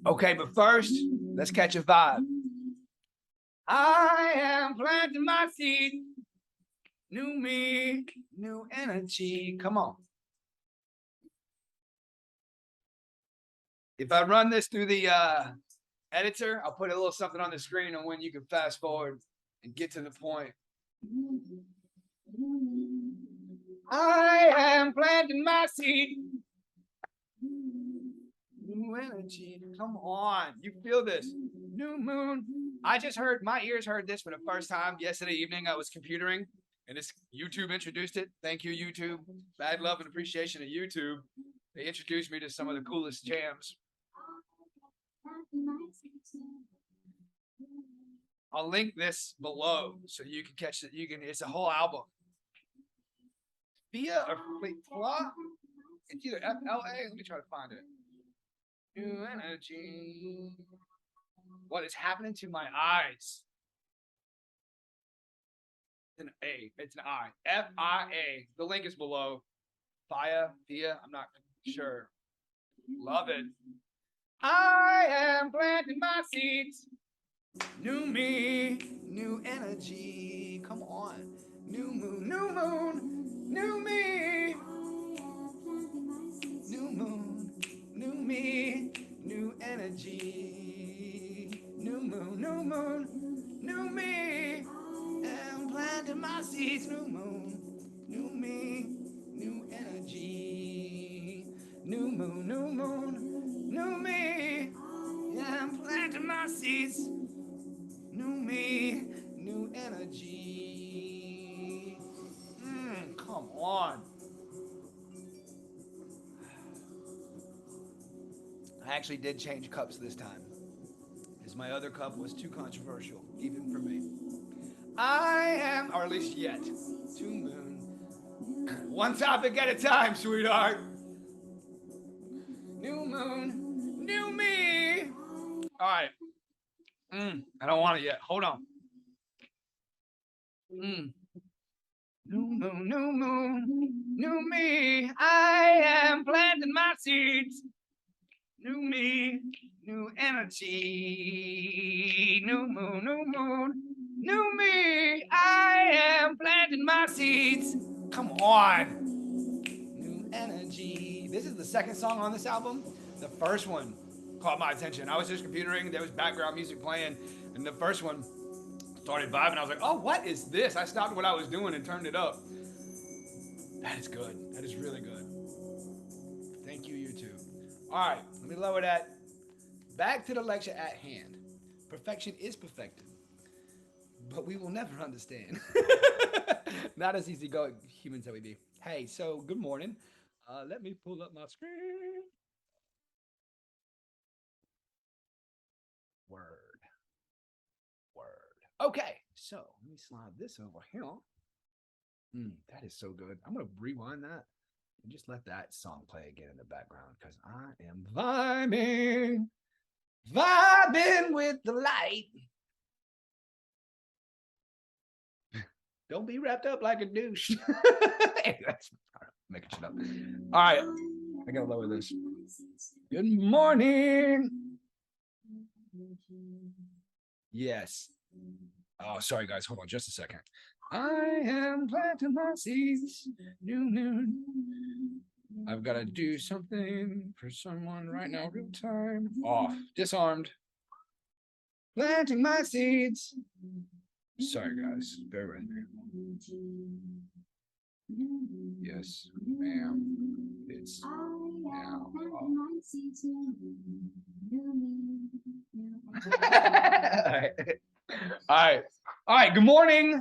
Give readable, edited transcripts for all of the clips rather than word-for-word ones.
Okay, but first, let's catch a vibe. I am planting my seed. New me, new energy. Come on. If I run this through the editor, I'll put a little something on the screen on when you can fast forward and get to the point. I am planting my seed. New energy. Come on. You feel this. New moon. I just heard, my ears heard this for the first time yesterday evening. I was computering and this YouTube introduced it. Thank you, YouTube. Bad love and appreciation of YouTube. They introduced me to some of the coolest jams. I'll link this below so you can catch it. It's a whole album. Fia or Fla? It's either FLA. Let me try to find it. New energy. What is happening to my eyes? It's an A. It's an I. F-I-A. The link is below. Fia. I'm not sure. Love it. I am planting my seeds. New me, new energy. Come on. New moon, new moon, new me. New moon, new me, new energy. New moon, new me. And planting my seeds. New moon, new me, new energy. New moon, new me. Yeah, I'm planting my seeds. New me, new energy. Come on. I actually did change cups this time, because my other cup was too controversial, even for me. I am, or at least yet, two moon. One topic at a time, sweetheart. New moon, new me. All right. I don't want it yet. Hold on. New moon, new me. I am planting my seeds. New me, new energy. New moon, new me. I am planting my seeds. Come on. New energy. This is the second song on this album. The first one caught my attention. I was just computering. There was background music playing. And the first one started vibing. I was like, oh, what is this? I stopped what I was doing and turned it up. That is good. That is really good. Thank you, YouTube. All right, let me lower that. Back to the lecture at hand. Perfection is perfected, but we will never understand. Not as easy going humans that we be. Hey, so good morning. Let me pull up my screen. Word. Okay, so let me slide this over here. That is so good. I'm going to rewind that and just let that song play again in the background because I am vibing with the light. Don't be wrapped up like a douche. That's making shit up. All right, I got to lower this. Good morning. Yes. Oh, sorry, guys. Hold on just a second. I am planting my seeds. New. I've got to do something for someone right now. Real time. Off. Disarmed. Planting my seeds. Sorry, guys. Bear with me. Yes, ma'am. It's now. All right. Good morning.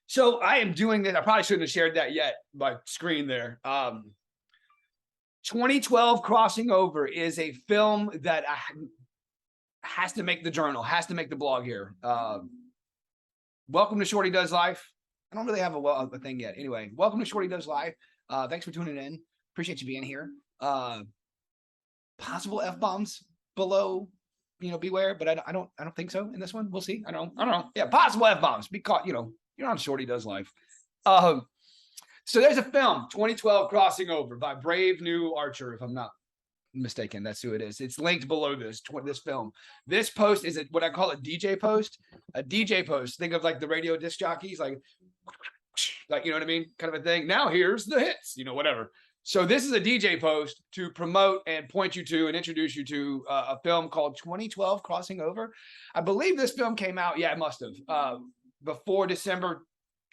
So I am doing this. I probably shouldn't have shared that yet. My screen there. 2012 Crossing Over is a film that has to make the journal, has to make the blog here. Welcome to Shorty Does Life. I don't really have a thing yet. Anyway, welcome to Shorty Does Life. Thanks for tuning in. Appreciate you being here. Possible F-bombs below, beware, but I don't think so in this one. We'll see. I don't know. Yeah, possible F-bombs. Be caught, you're on Shorty Does Life. So there's a film, 2012 Crossing Over by Brave New Archer, if I'm not mistaken, that's who it is. It's linked below this film. This post is what I call a DJ post. A DJ post. Think of like the radio disc jockeys, like you know what I mean, kind of a thing. Now here's the hits, whatever. So this is a DJ post to promote and point you to and introduce you to a film called 2012 Crossing Over. I believe this film came out. Yeah, it must have before December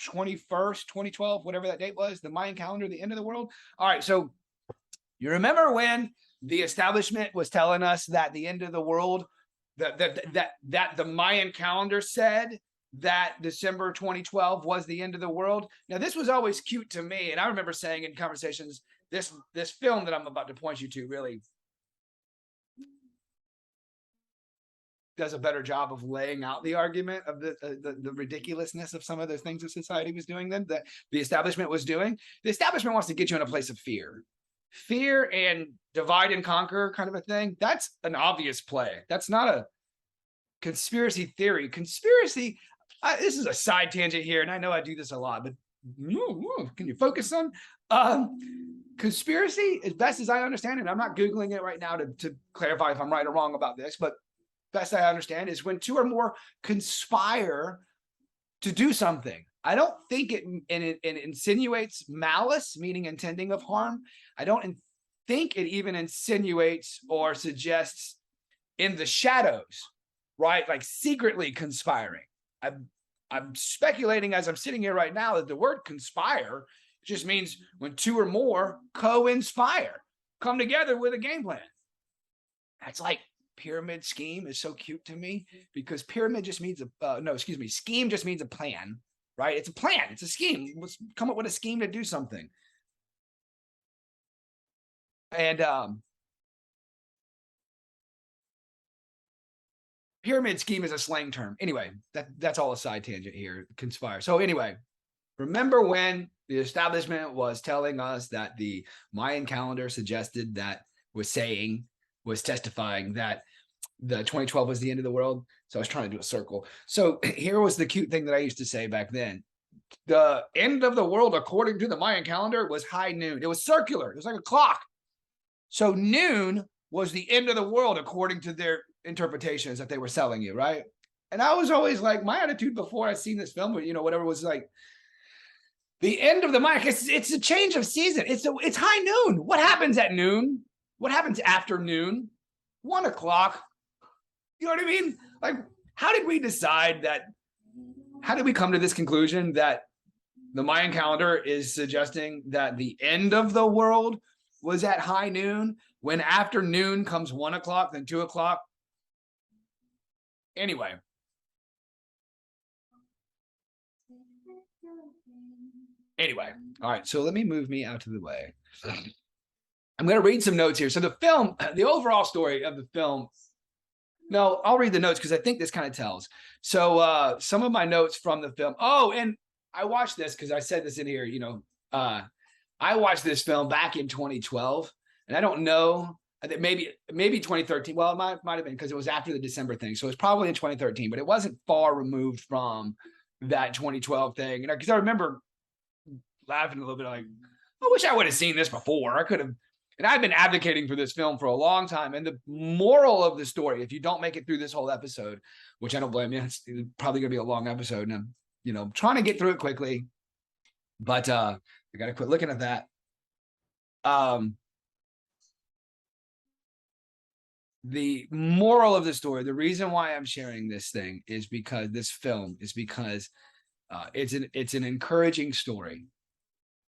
21st, 2012, whatever that date was. The Mayan calendar, the end of the world. All right, so you remember when the establishment was telling us that the end of the world, that the Mayan calendar said that December 2012 was the end of the world? Now, this was always cute to me, and I remember saying in conversations, this film that I'm about to point you to really does a better job of laying out the argument of the ridiculousness of some of the things that society was doing then, that the establishment was doing. The establishment wants to get you in a place of fear and divide and conquer kind of a thing. That's an obvious play. That's not a conspiracy theory. Conspiracy, this is a side tangent here, and I know I do this a lot, but can you focus on conspiracy? As best as I understand it, I'm not Googling it right now to clarify if I'm right or wrong about this, but best I understand is when two or more conspire to do something. I don't think it insinuates malice, meaning intending of harm. I don't think it even insinuates or suggests in the shadows, right? Like secretly conspiring. I'm speculating as I'm sitting here right now that the word conspire just means when two or more co-inspire, come together with a game plan. That's like pyramid scheme is so cute to me, because pyramid just means scheme just means a plan, right? It's a plan. It's a scheme. Let's come up with a scheme to do something. And pyramid scheme is a slang term. Anyway, that's all a side tangent here. Conspire. So anyway, remember when the establishment was telling us that the Mayan calendar suggested was testifying that the 2012 was the end of the world? So I was trying to do a circle. So here was the cute thing that I used to say back then. The end of the world, according to the Mayan calendar, was high noon. It was circular. It was like a clock. So noon was the end of the world, according to their interpretations that they were selling you, right? And I was always like, my attitude before I'd seen this film, whatever, was like, the end of the Mayan, it's a change of season. It's high noon. What happens at noon? What happens after noon? 1 o'clock. You know what I mean? Like, how did we decide that? How did we come to this conclusion that the Mayan calendar is suggesting that the end of the world was at high noon, when after noon comes 1 o'clock, then 2 o'clock? Anyway. All right, so let me move me out of the way. I'm going to read some notes here. So the film, the overall story of the film, no, I'll read the notes because I think this kind of tells. So some of my notes from the film. Oh, and I watched this because I said this in here, I watched this film back in 2012, and I don't know, I think maybe 2013. Well, it might have been because it was after the December thing. So it was probably in 2013, but it wasn't far removed from that 2012 thing. Because I remember laughing a little bit like, I wish I would have seen this before. I could have. And I've been advocating for this film for a long time. And the moral of the story, if you don't make it through this whole episode, which I don't blame you, it's probably going to be a long episode. And I'm, trying to get through it quickly. But I got to quit looking at that. The moral of the story, the reason why I'm sharing this thing is because it's an encouraging story.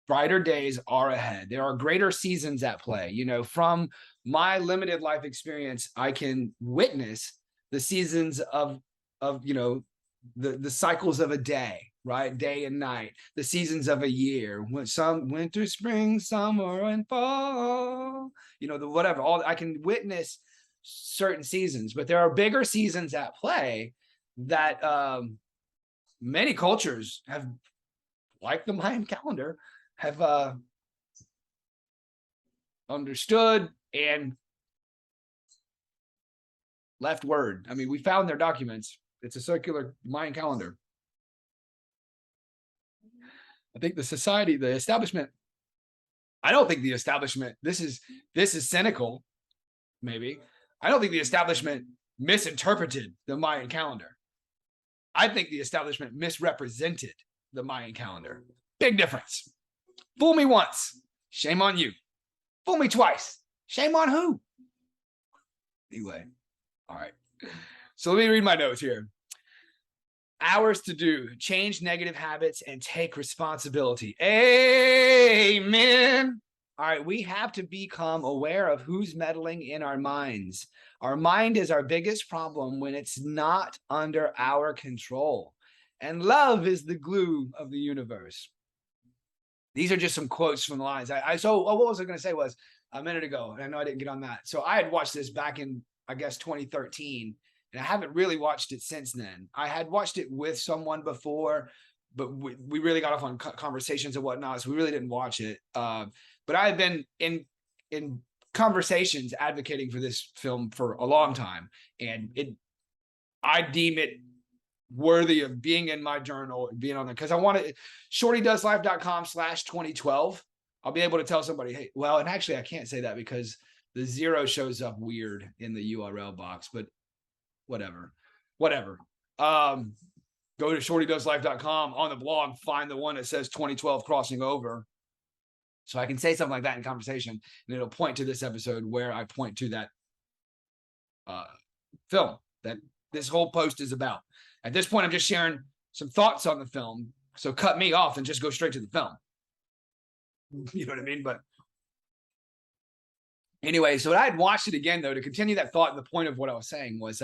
Brighter days are ahead. There are greater seasons at play. From my limited life experience, I can witness the seasons of the cycles of a day, right? Day and night, the seasons of a year, winter, spring, summer, and fall, whatever. I can witness certain seasons, but there are bigger seasons at play that many cultures have, like the Mayan calendar, have understood and left word. I mean, we found their documents. It's a circular Mayan calendar. I think the establishment, I don't think the establishment, this is cynical. maybe. I don't think the establishment misinterpreted the Mayan calendar. I think the establishment misrepresented the Mayan calendar. Big difference. Fool me once, shame on you. Fool me twice, shame on who? Anyway, all right. So let me read my notes here. Hours to do, change negative habits and take responsibility. Amen. All right, we have to become aware of who's meddling in our minds. Our mind is our biggest problem when it's not under our control. And love is the glue of the universe. These are just some quotes from the lines. What was I going to say was a minute ago, and I know I didn't get on that. So I had watched this back in, I guess, 2013, and I haven't really watched it since then. I had watched it with someone before, but we really got off on conversations and whatnot, so we really didn't watch it. But I have been in conversations advocating for this film for a long time, and I deem it worthy of being in my journal and being on there because I want to. shortydoeslife.com/2012. I'll be able to tell somebody, hey, well, and actually I can't say that because the 0 shows up weird in the URL box, but whatever. Go to shortydoeslife.com on the blog, find the one that says 2012 crossing over. So I can say something like that in conversation, and it'll point to this episode where I point to that film that this whole post is about. At this point, I'm just sharing some thoughts on the film. So cut me off and just go straight to the film. You know what I mean? But anyway, so I had watched it again, though, to continue that thought. The point of what I was saying was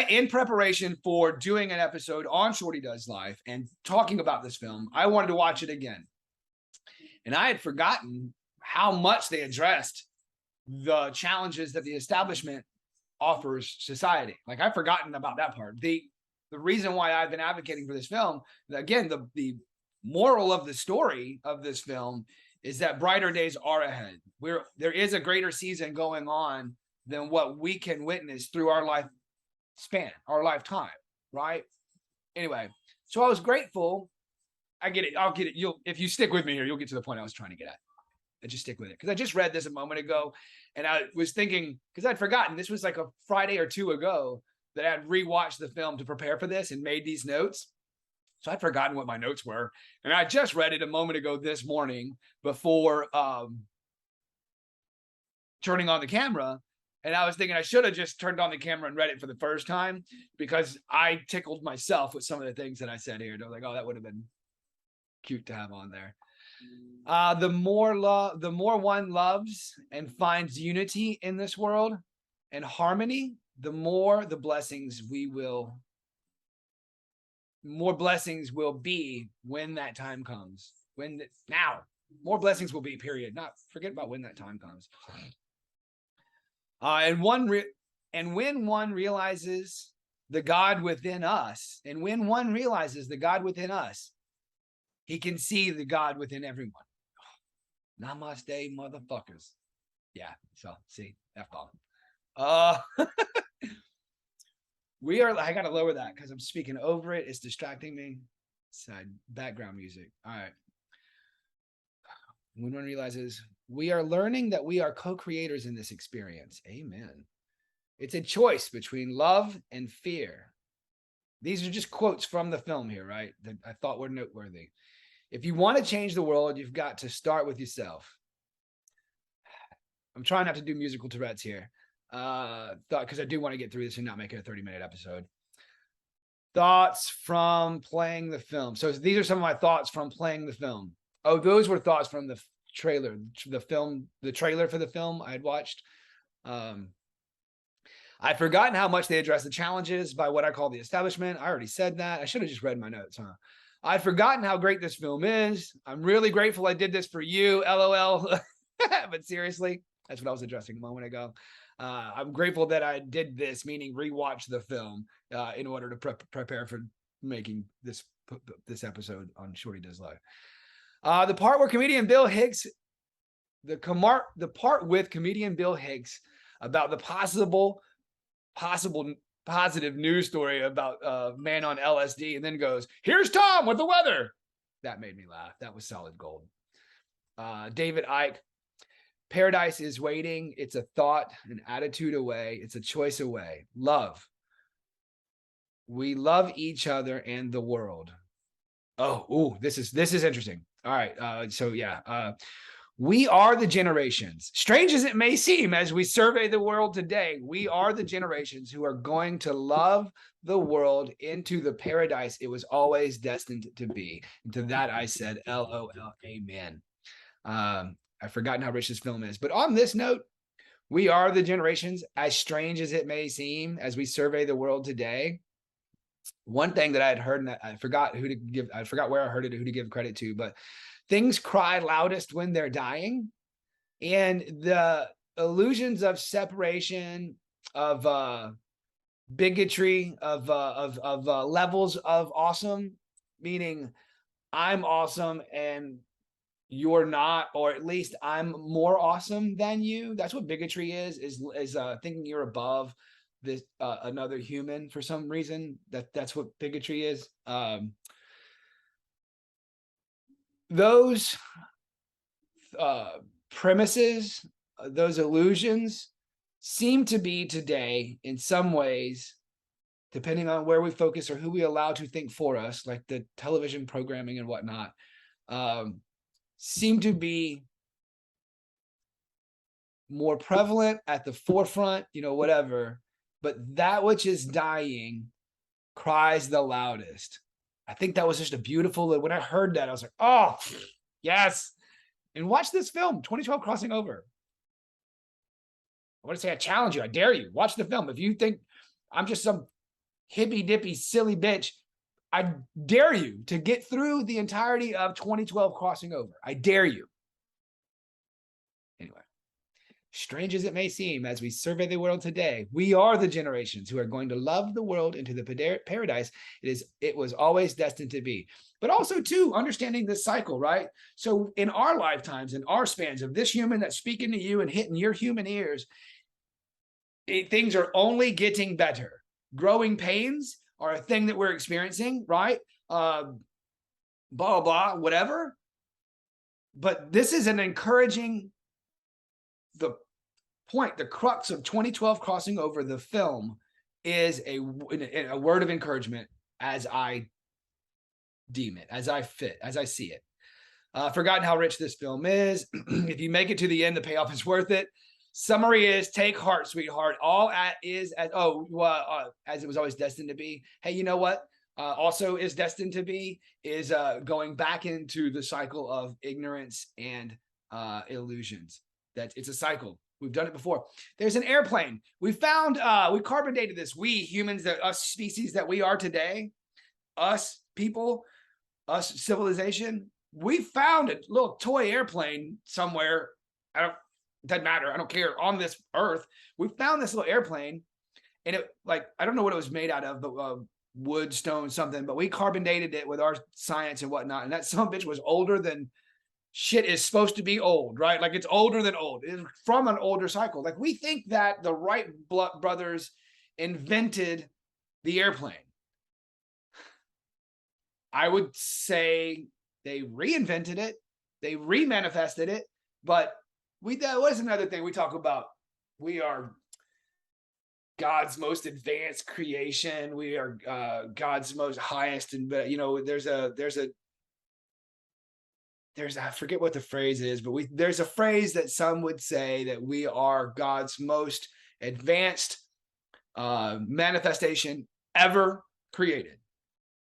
in preparation for doing an episode on Shorty Does Life and talking about this film, I wanted to watch it again. And I had forgotten how much they addressed the challenges that the establishment offers society. Like, I've forgotten about that part. The reason why I've been advocating for this film, again, the moral of the story of this film is that brighter days are ahead. There is a greater season going on than what we can witness through our lifespan, our lifetime, right? Anyway, so I was grateful. I get it. I'll get it. If you stick with me here, you'll get to the point I was trying to get at. I just stick with it because I just read this a moment ago, and I was thinking, because I'd forgotten this was like a Friday or two ago that I'd rewatched the film to prepare for this and made these notes. So I'd forgotten what my notes were, and I just read it a moment ago this morning before turning on the camera. And I was thinking I should have just turned on the camera and read it for the first time because I tickled myself with some of the things that I said here. And I was like, oh, that would have been cute to have on there. The more one loves and finds unity in this world and harmony, the more blessings will be when that time comes. More blessings will be, period. Not forget about when that time comes. And when one realizes the God within us, he can see the God within everyone. Namaste, motherfuckers. Yeah, so see, F-bomb. I gotta lower that because I'm speaking over it. It's distracting me. Side background music. All right. When one realizes we are learning that we are co-creators in this experience. Amen. It's a choice between love and fear. These are just quotes from the film here, right? That I thought were noteworthy. If you want to change the world, you've got to start with yourself. I'm trying not to do musical Tourette's here. Because I do want to get through this and not make it a 30-minute episode. Thoughts from playing the film. So these are some of my thoughts from playing the film. Oh, those were thoughts from the trailer, the trailer for the film I had watched. I'd forgotten how much they address the challenges by what I call the establishment. I already said that. I should have just read my notes, huh? I'd forgotten how great this film is. I'm really grateful I did this for you, LOL. But seriously, that's what I was addressing a moment ago. I'm grateful that I did this, meaning rewatch the film in order to prepare for making this episode on Shorty Does Life. The part where comedian Bill Hicks, the part with comedian Bill Hicks about the possible positive news story about a man on LSD, and then goes, "Here's Tom with the weather." That made me laugh. That was solid gold. David Icke. Paradise is waiting. It's a thought, an attitude away. It's a choice away. Love. We love each other and the world. Oh, ooh, this is interesting. All right. So yeah. We are the generations, strange as it may seem, as we survey the world today, we are the generations who are going to love the world into the paradise it was always destined to be. And to that I said, LOL, amen. I've forgotten how rich this film is. But on this note, we are the generations, as strange as it may seem, as we survey the world today. One thing that I had heard, and I forgot where I heard it, who to give credit to, but things cry loudest when they're dying. And the illusions of separation, of bigotry, of levels of awesome, meaning I'm awesome and you're not, or at least I'm more awesome than you. That's what bigotry is thinking you're above this another human for some reason. That's what bigotry is. Those premises, those illusions seem to be today in some ways, depending on where we focus or who we allow to think for us, like the television programming and whatnot, seem to be more prevalent at the forefront, whatever. But that which is dying cries the loudest. I think that was just a beautiful, when I heard that, I was like, oh, yes. And watch this film, 2012 Crossing Over. I want to say I challenge you. I dare you. Watch the film. If you think I'm just some hippy-dippy, silly bitch, I dare you to get through the entirety of 2012 Crossing Over. I dare you. Anyway, strange as it may seem, as we survey the world today, we are the generations who are going to love the world into the paradise it was always destined to be. But also, too, understanding this cycle, right? So in our lifetimes, in our spans of this human that's speaking to you and hitting your human ears, things are only getting better. Growing pains are a thing that we're experiencing, right? Blah, blah, whatever. But this is an encouraging, the point, the crux of 2012 Crossing Over, the film, is a word of encouragement as I deem it, as I see it. Forgotten how rich this film is. If you make it to the end, the payoff is worth it. Summary is, take heart, sweetheart. All as it was always destined to be. Hey, you know what? Also is destined to be is going back into the cycle of ignorance and illusions. That it's a cycle. We've done it before. There's an airplane. We found, we carbon dated this. We humans, us species that we are today, us people, us civilization, we found a little toy airplane somewhere. It doesn't matter. I don't care. On this earth, we found this little airplane, and it, like, I don't know what it was made out of, but wood, stone, something. But we carbon dated it with our science and whatnot. And that son of a bitch was older than shit is supposed to be old, right? Like, it's older than old. It's from an older cycle. Like, we think that the Wright brothers invented the airplane. I would say they reinvented it. They remanifested it. But that was another thing we talk about. We are God's most advanced creation. We are God's most highest. And, there's I forget what the phrase is, but there's a phrase that some would say that we are God's most advanced manifestation ever created.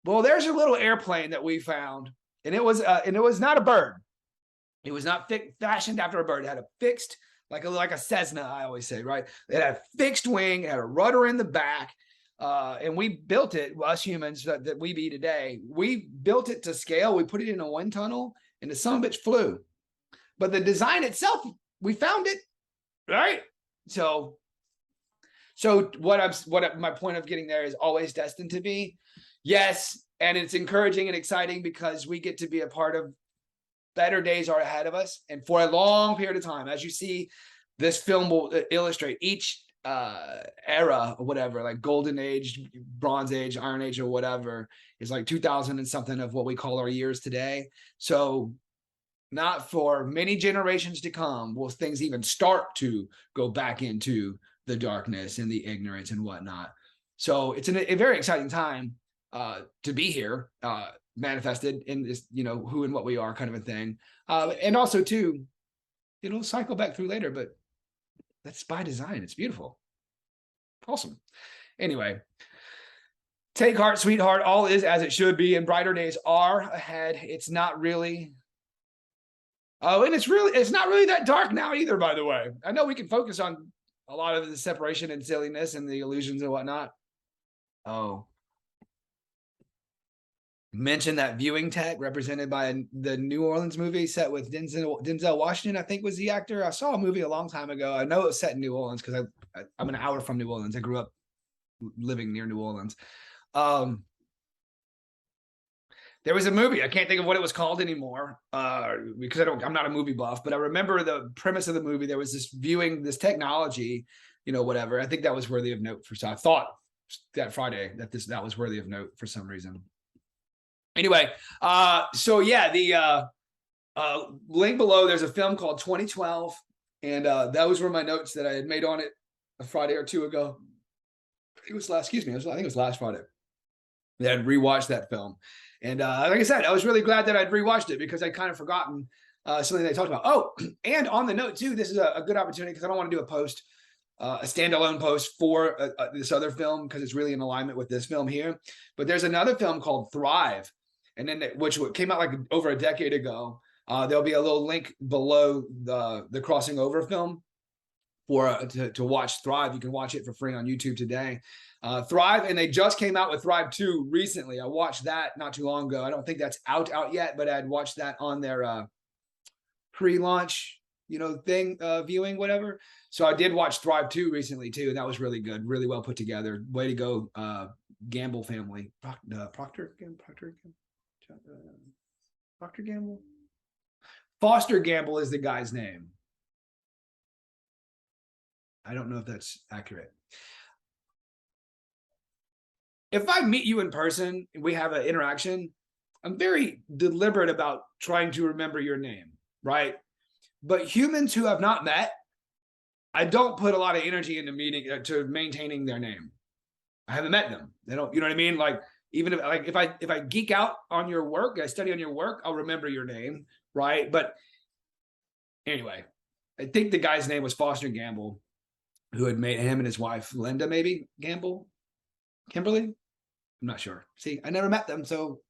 Well, there's a little airplane that we found, and it was not a bird. It was not fashioned after a bird. It had a fixed, like a Cessna, I always say, right? It had a fixed wing, it had a rudder in the back, and we built it, us humans that we be today, we built it to scale. We put it in a wind tunnel, and the son of a bitch flew. But the design itself, we found it, right? So my point of getting there is always destined to be. Yes, and it's encouraging and exciting because we get to be a part of better days are ahead of us. And for a long period of time, as you see, this film will illustrate each era or whatever, like Golden Age, Bronze Age, Iron Age, or whatever, is like 2000 and something of what we call our years today. So not for many generations to come will things even start to go back into the darkness and the ignorance and whatnot. So it's a very exciting time to be here, manifested in this, who and what we are kind of a thing. And also too, it'll cycle back through later, but that's by design. It's beautiful. Awesome. Anyway, take heart, sweetheart. All is as it should be, and brighter days are ahead. It's not really. Oh, and it's not really that dark now either, by the way. I know we can focus on a lot of the separation and silliness and the illusions and whatnot. Oh. Mention that viewing tech represented by the New Orleans movie set with Denzel Washington, I think was the actor. I saw a movie a long time ago. I know it was set in New Orleans because I'm an hour from New Orleans. I grew up living near New Orleans. There was a movie. I can't think of what it was called anymore because I'm not a movie buff, but I remember the premise of the movie. There was this technology, whatever. I think that was worthy of note I thought that Friday that was worthy of note for some reason. Anyway, so yeah, the link below, there's a film called 2012, and those were my notes that I had made on it a Friday or two ago. It was last, I think it was last Friday. I had rewatched that film. And like I said, I was really glad that I'd rewatched it because I'd kind of forgotten something they talked about. Oh, and on the note too, this is a good opportunity because I don't want to do a standalone post for this other film because it's really in alignment with this film here. But there's another film called Thrive, and then which came out like over a decade ago. There'll be a little link below the Crossing Over film to watch Thrive. You can watch it for free on YouTube today. Thrive, and they just came out with Thrive 2 recently. I watched that not too long ago. I don't think that's out yet, but I'd watched that on their pre-launch thing, viewing, whatever. So I did watch Thrive 2 recently too, and that was really good, really well put together. Way to go, Gamble family. Procter Gamble? Foster Gamble is the guy's name. I don't know if that's accurate. If I meet you in person and we have an interaction, I'm very deliberate about trying to remember your name, right? But humans who have not met, I don't put a lot of energy into maintaining their name. I haven't met them. They don't, you know what I mean? Like, even if I geek out on your work, I study on your work, I'll remember your name, right? But anyway, I think the guy's name was Foster Gamble, who had made him and his wife, Linda, maybe Gamble, Kimberly. I'm not sure. See, I never met them, so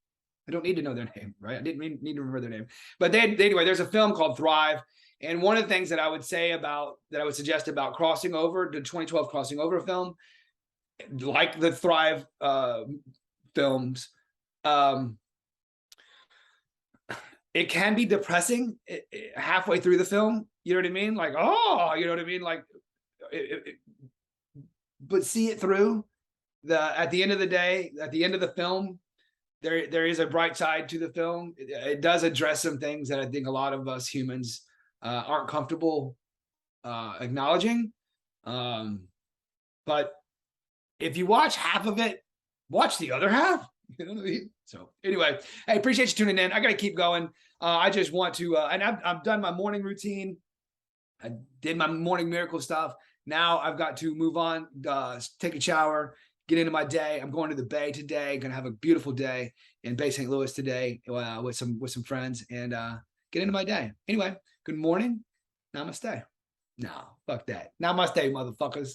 I don't need to know their name, right? I didn't need to remember their name. But anyway, there's a film called Thrive. And one of the things that I would suggest about Crossing Over, the 2012 Crossing Over film, like the Thrive films, it can be depressing halfway through the film. You know what I mean? Like, oh, you know what I mean? Like, but see it through. At the end of the day, at the end of the film, there is a bright side to the film. It does address some things that I think a lot of us humans aren't comfortable acknowledging. But if you watch half of it, watch the other half. You know what I mean? So anyway, I appreciate you tuning in. I got to keep going. I just want to, and I've done my morning routine. I did my morning miracle stuff. Now I've got to move on, take a shower, get into my day. I'm going to the Bay today. Going to have a beautiful day in Bay St. Louis today with some friends and get into my day. Anyway, good morning. Namaste. No, fuck that. Namaste, motherfuckers.